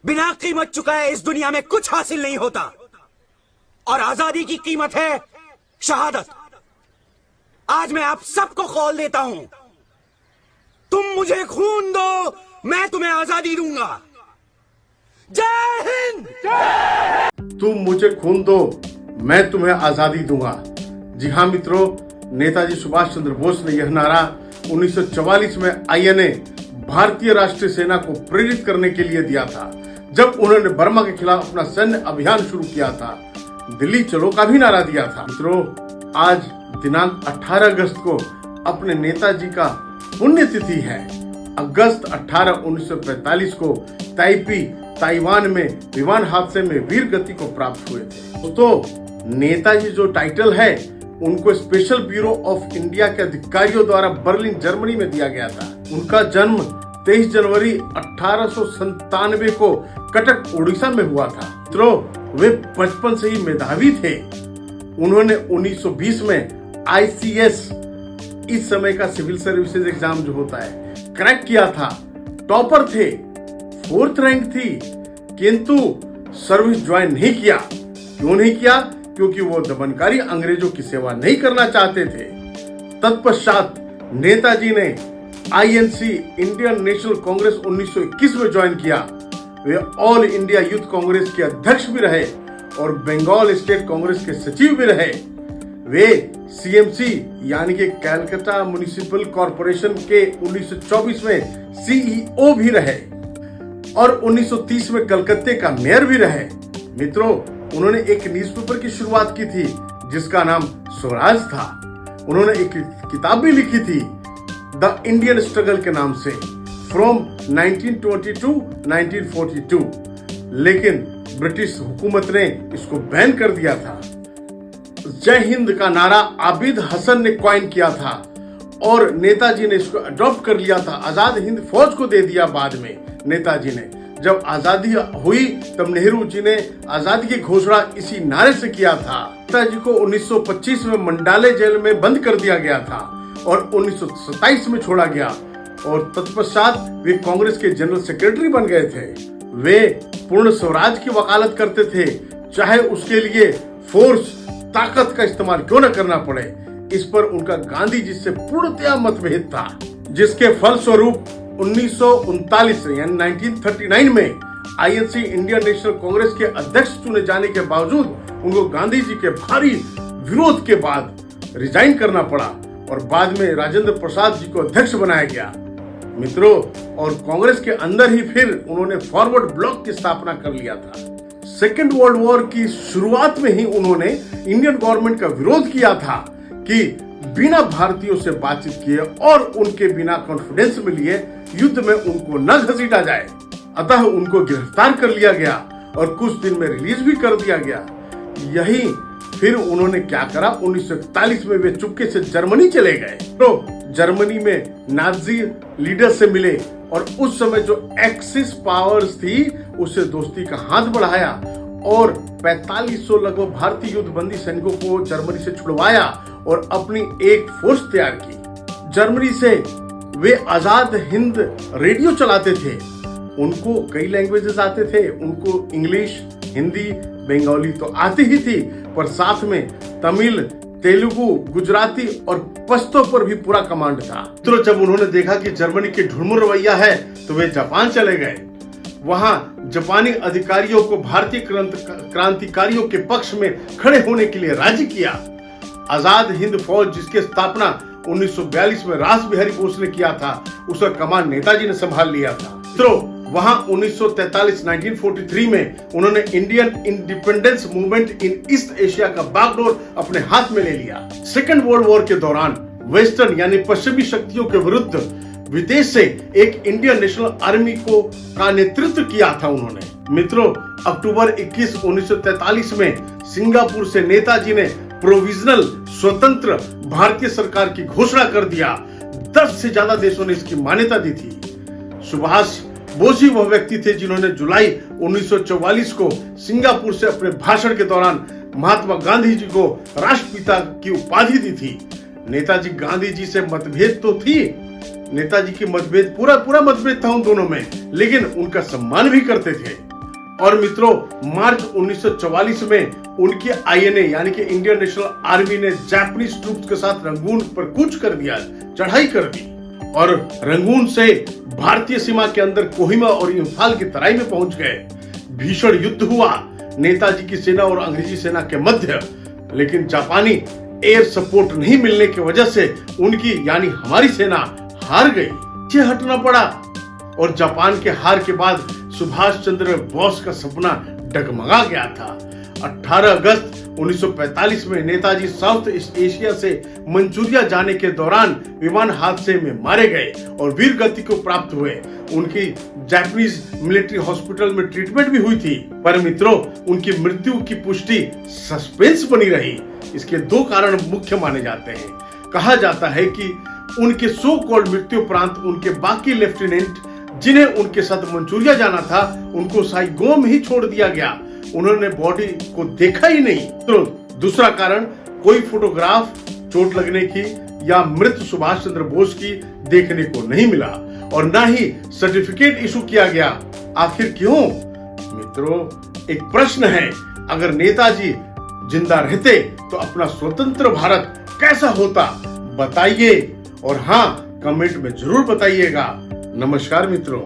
बिना कीमत चुकाए इस दुनिया में कुछ हासिल नहीं होता, और आजादी की कीमत है शहादत। आज मैं आप सबको कॉल देता हूं, तुम मुझे खून दो, मैं तुम्हें आजादी दूंगा। जय हिंद। तुम मुझे खून दो, मैं तुम्हें आजादी दूंगा। जी हाँ मित्रों, नेताजी सुभाष चंद्र बोस ने यह नारा 1944 में आईएनए भारतीय राष्ट्रीय सेना को प्रेरित करने के लिए दिया था, जब उन्होंने बर्मा के खिलाफ अपना सैन्य अभियान शुरू किया था। दिल्ली चलो का भी नारा दिया था। मित्रों, आज दिनांक 18 अगस्त को अपने नेताजी का पुण्यतिथि है। अगस्त 18, 1945 को ताइपी ताइवान में विमान हादसे में वीर गति को प्राप्त हुए थे। दोस्तों, नेताजी जो टाइटल है उनको स्पेशल ब्यूरो ऑफ इंडिया के अधिकारियों द्वारा बर्लिन जर्मनी में दिया गया था। उनका जन्म 23 जनवरी 1897 को कटक उड़ीसा में हुआ था। मित्रों, वे बचपन से ही मेधावी थे। उन्होंने 1920 में आईसीएस, इस समय का सिविल सर्विसेज एग्जाम जो होता है, क्रैक किया था। टॉपर थे, 4th रैंक थी, किंतु सर्विस ज्वाइन नहीं किया। क्यों नहीं किया? क्योंकि वो दमनकारी अंग्रेजों की सेवा नहीं करना चाहते थे। तत्पश्चात नेताजी ने आईएनसी, इंडियन नेशनल कांग्रेस 1921 में ज्वाइन किया। वे ऑल इंडिया यूथ कांग्रेस के अध्यक्ष भी रहे और बंगाल स्टेट कांग्रेस के सचिव भी रहे। वे सीएमसी यानी कि कैलकाटा म्युनिसिपल कॉरपोरेशन के 1924 में सीईओ भी रहे और 1930 में कलकत्ते का मेयर भी रहे। मित्रों, उन्होंने एक न्यूज़पेपर की शुरुआत की थी जिसका नाम स्वराज था। उन्होंने एक किताब भी लिखी थी द इंडियन स्ट्रगल के नाम से, फ्रॉम 1920 टू 1942, लेकिन ब्रिटिश हुकूमत ने इसको बैन कर दिया था। जय हिंद का नारा आबिद हसन ने कॉइन किया था और नेताजी ने इसको अडॉप्ट कर लिया था। आजाद हिंद फौज को दे दिया बाद में नेताजी ने। जब आजादी हुई तब नेहरू जी ने आजादी की घोषणा इसी नारे से किया था। नेताजी को 1925 में मंडाले जेल में बंद कर दिया गया था और 1927 में छोड़ा गया और तत्पश्चात वे कांग्रेस के जनरल सेक्रेटरी बन गए थे। वे पूर्ण स्वराज की वकालत करते थे, चाहे उसके लिए फोर्स, ताकत का इस्तेमाल क्यों न करना पड़े। इस पर उनका गांधी जी से पूर्णतया मतभेद था, जिसके फलस्वरूप 1939 यानी 1939 में आईएनसी, इंडियन नेशनल कांग्रेस के अध्यक्ष चुने जाने के बावजूद उनको गांधी जी के भारी विरोध के बाद रिजाइन करना पड़ा और बाद में राजेंद्र प्रसाद जी को अध्यक्ष बनाया गया। मित्रों, और कांग्रेस के अंदर ही फिर उन्होंने फॉरवर्ड ब्लॉक की स्थापना कर लिया था। सेकेंड वर्ल्ड वॉर की शुरुआत में ही उन्होंने इंडियन गवर्नमेंट का विरोध किया था कि बिना भारतीयों से बातचीत किए और उनके बिना कॉन्फिडेंस में लिए युद्ध में उनको न घसीटा जाए। अतः उनको गिरफ्तार कर लिया गया और कुछ दिन में रिलीज भी कर दिया गया। यही फिर उन्होंने क्या करा, 1941 में वे चुपके से जर्मनी चले गए। तो जर्मनी में नाजी लीडर से मिले और उस समय जो एक्सिस पावर्स थी उससे दोस्ती का हाथ बढ़ाया और 4500 लगभग भारतीय युद्धबंदी सैनिकों को जर्मनी से छुड़वाया और अपनी एक फोर्स तैयार की। जर्मनी से वे आजाद हिंद रेडियो चलाते थे। उनको कई लैंग्वेजेस आते थे, उनको इंग्लिश, हिंदी, बंगाली तो आती ही थी, पर साथ में तमिल, तेलुगु, गुजराती और पश्तो पर भी पूरा कमांड था। तो जब उन्होंने देखा कि जर्मनी की ढुलमुल रवैया है तो वे जापान चले गए। वहां जापानी अधिकारियों को भारतीय क्रांतिकारियों के पक्ष में खड़े होने के लिए राजी किया। आजाद हिंद फौज, जिसकी स्थापना 1942 में रास बिहारी बोस ने किया था, उसका कमान नेताजी ने संभाल लिया था। मित्रों, वहां 1943 में उन्होंने Indian independence movement in east Asia का बागडोर अपने हाथ में ले लिया। सेकेंड वर्ल्ड वॉर के दौरान वेस्टर्न यानी पश्चिमी शक्तियों के विरुद्ध विदेश से एक इंडियन नेशनल आर्मी का नेतृत्व किया था उन्होंने। मित्रों, अक्टूबर 21, 1943 में सिंगापुर से नेताजी ने प्रोविजनल स्वतंत्र भारतीय सरकार की घोषणा कर दिया। 10 से ज्यादा देशों ने इसकी मान्यता दी थी। सुभाष बोस ही वह व्यक्ति थे जिन्होंने जुलाई 1944 को सिंगापुर से अपने भाषण के दौरान महात्मा गांधी जी को राष्ट्रपिता की उपाधि दी थी। नेताजी गांधी जी से मतभेद तो थी, नेताजी की मतभेद पूरा मतभेद था उन दोनों में, लेकिन उनका सम्मान भी करते थे। और मित्रों, मार्च 1944 में उनकी आईएनए यानी कि इंडियन नेशनल आर्मी ने जापानीज ट्रूप्स के साथ रंगून पर कूच कर दिया, चढ़ाई कर दी और रंगून से भारतीय सीमा के अंदर कोहिमा और इम्फाल की तराई में पहुंच गए। भीषण युद्ध हुआ नेताजी की सेना और अंग्रेजी सेना के मध्य, लेकिन जापानी एयर सपोर्ट नहीं मिलने की वजह से उनकी यानी हमारी सेना हार गई, पीछे हटना पड़ा और जापान के हार के बाद सुभाष चंद्र बोस का सपना डगमगा गया था। 18 अगस्त 1945 में नेताजी साउथ ईस्ट एशिया से मंचूरिया जाने के दौरान विमान हादसे में मारे गए और वीर गति को प्राप्त हुए। उनकी जापानीज मिलिट्री हॉस्पिटल में ट्रीटमेंट भी हुई थी, पर मित्रों उनकी मृत्यु की पुष्टि सस्पेंस बनी रही। इसके दो कारण मुख्य माने जाते हैं। कहा जाता है कि उनके सो कॉल्ड मृत्यु उपरांत उनके बाकी लेफ्टिनेंट जिन्हें उनके साथ मंचूरिया जाना था उनको साइगोन में ही छोड़ दिया गया, उन्होंने बॉडी को देखा ही नहीं। तो दूसरा कारण, कोई फोटोग्राफ चोट लगने की या मृत सुभाष चंद्र बोस की देखने को नहीं मिला और ना ही सर्टिफिकेट इशू किया गया। आखिर क्यों? मित्रों, एक प्रश्न है, अगर नेताजी जिंदा रहते तो अपना स्वतंत्र भारत कैसा होता, बताइए और हाँ, कमेंट में जरूर बताइएगा। नमस्कार मित्रों।